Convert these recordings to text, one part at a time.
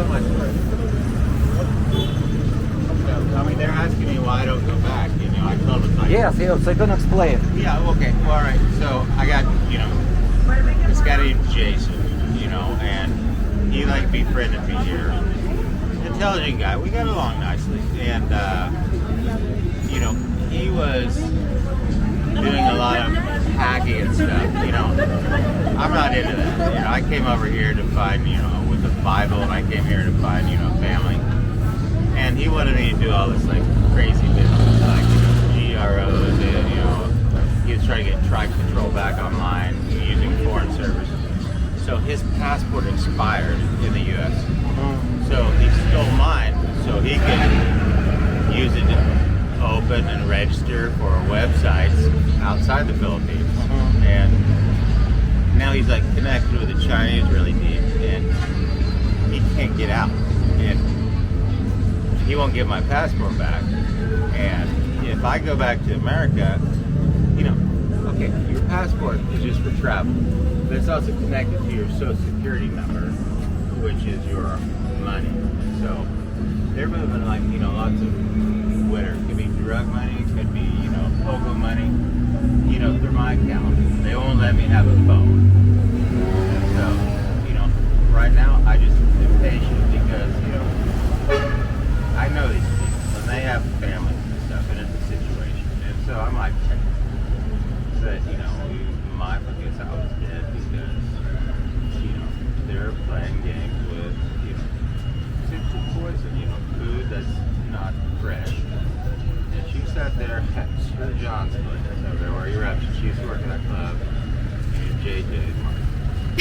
tell my story. So, I mean, they're asking me why I don't go back. You know, I told them. Yes, so you're gonna explain. Yeah, okay. Well, all right. So I got, you know, this guy named Jason, you know, and he like befriended me here. Intelligent guy. We got along nicely, and you know, he was doing a lot of hacking and stuff. You know, I'm not into that. You know, I came over here to find, you know, with the Bible, and I came here to find, you know, family. And he wanted me to do all this like crazy business, like, you know, GROs, and, you know, he was trying to get tribe control back online using foreign servers. So his passport expired in the U.S. So he stole mine so he could use it to open and register for websites outside the Philippines. And now he's like connected with the Chinese really deep, and he can't get out. And he won't get my passport back. And if I go back to America, you know, okay, your passport is just for travel, but it's also connected to your social security number, which is your money. So they're moving like, you know, lots of whatever. It could be drug money, it could be, you know, pogo money, you know, through my account. They won't let me have a phone. So, you know, right now I just am patient because, you know, I know these people and they have families and stuff, and it's a situation. And so I'm like, but, you know, we might forget I was dead because, you know, they're playing games with, you know, typical poison, you know, food that's not fresh. And she sat there at Sir John's place over there where you're at. She used to work at that club, JJ's.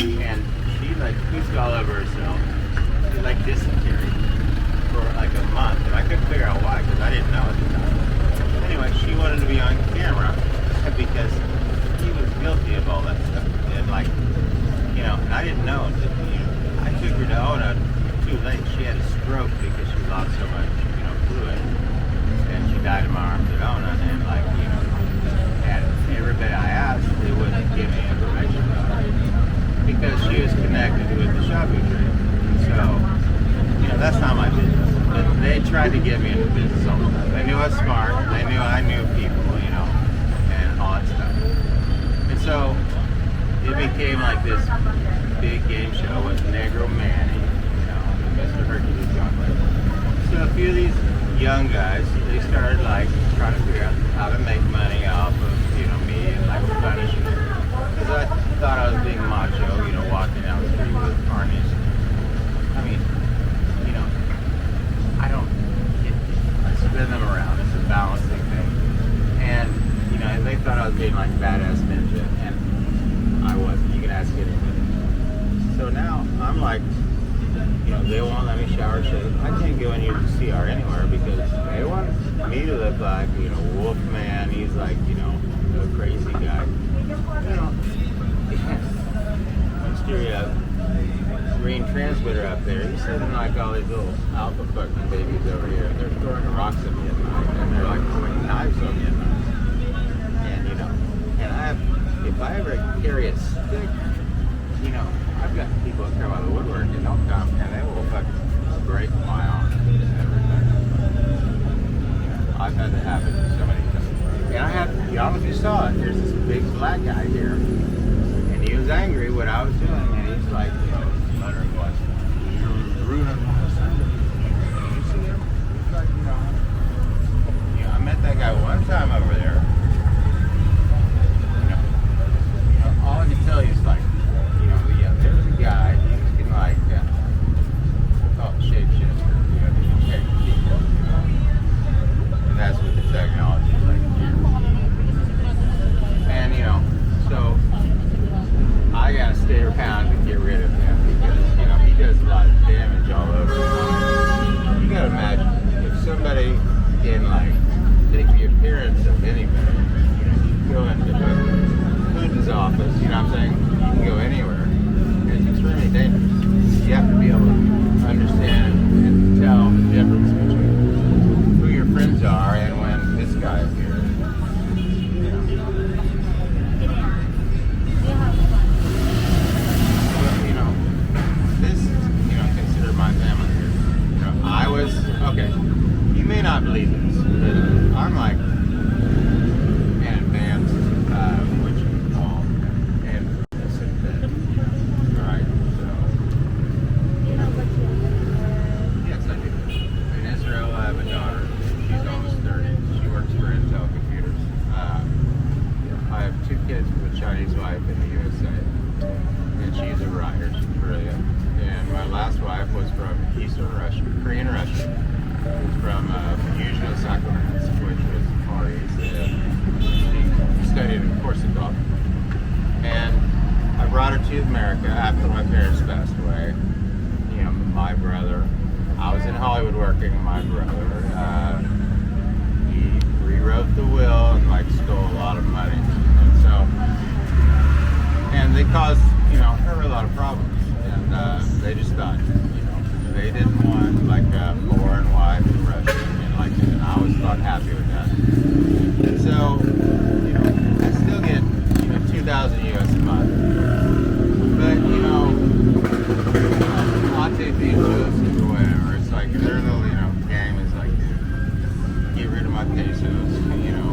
And she like pooped all over herself. She like dysentery for like a month, and I couldn't figure out why because I didn't know at the time. Anyway, she wanted to be on camera because he was guilty of all that stuff, and like, you know, and I didn't know until, you know, I took her to Ona too late. She had a stroke because she lost so much, you know, fluid, and she died in my arms at Ona, and like, you know, and everybody I asked, they wouldn't give me information about her because she was connected with the shopping trade. So, you know, that's not my business. But they tried to get me into business all the time. They knew I was smart. They knew I knew people, you know, and all that stuff. And so it became like this big game show with Negro Manny, you know, Mr. Hercules Gauntlet. So a few of these young guys, they started like trying to figure out how to make money off of, you know, me and like punishing them. Because I thought I was being macho, you know, walking down the street with harness. I mean, you know, I don't, I spin them around. It's a balancing thing. And, you know, they thought I was being like badass ninja, and I wasn't. You can ask anybody. So now I'm like, you know, they won't let me shower shave. I can't go and use the CR anywhere because they want me to look like, you know, Wolfman. He's like, you know, a crazy guy. You know, Mr. Green transmitter up there, he's sending like all these little alpha fucking babies over here, and they're throwing rocks at me at night, and they're like throwing knives on me at night. And, you know, and I have, if I ever carry a stick, you know, I've got people that come out of the woodwork and don't come, and they will fucking break my arm and everything. You know, I've had that happen so many times. And I had, you know, if you saw it, there's this big black guy here, and he was angry what I was doing, and he's like, you know, muttering what, you're ruining my Sunday. You see him? He's like, you know, I met that guy one time over there. You know, all I can tell you is like, you know, yeah, there was a guy, he was getting like, we'll call it shapeshifter, you know, he can take people, you know, and that's what the technology is like. And, you know, so Eastern Russia, Korean Russia. From Yuzhno Sakhalin, which was the Far East. He studied in Korsakov. And I brought her to America after my parents passed away. You know, my brother, I was in Hollywood working, my brother, he rewrote the will and like stole a lot of money. And so, and they caused, you know, her a lot of problems. And they just thought, you know, they didn't want like a foreign wife in Russia and like that. And I was not happy with that. And so, you know, I still get, you know, 2,000 US a month. But, you know, latte pesos or whatever, it's like their little, you know, game is like, get rid of my pesos, you know,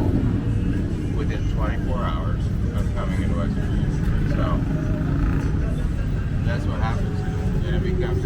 within 24 hours of coming into West Virginia. So, that's what happens. And it becomes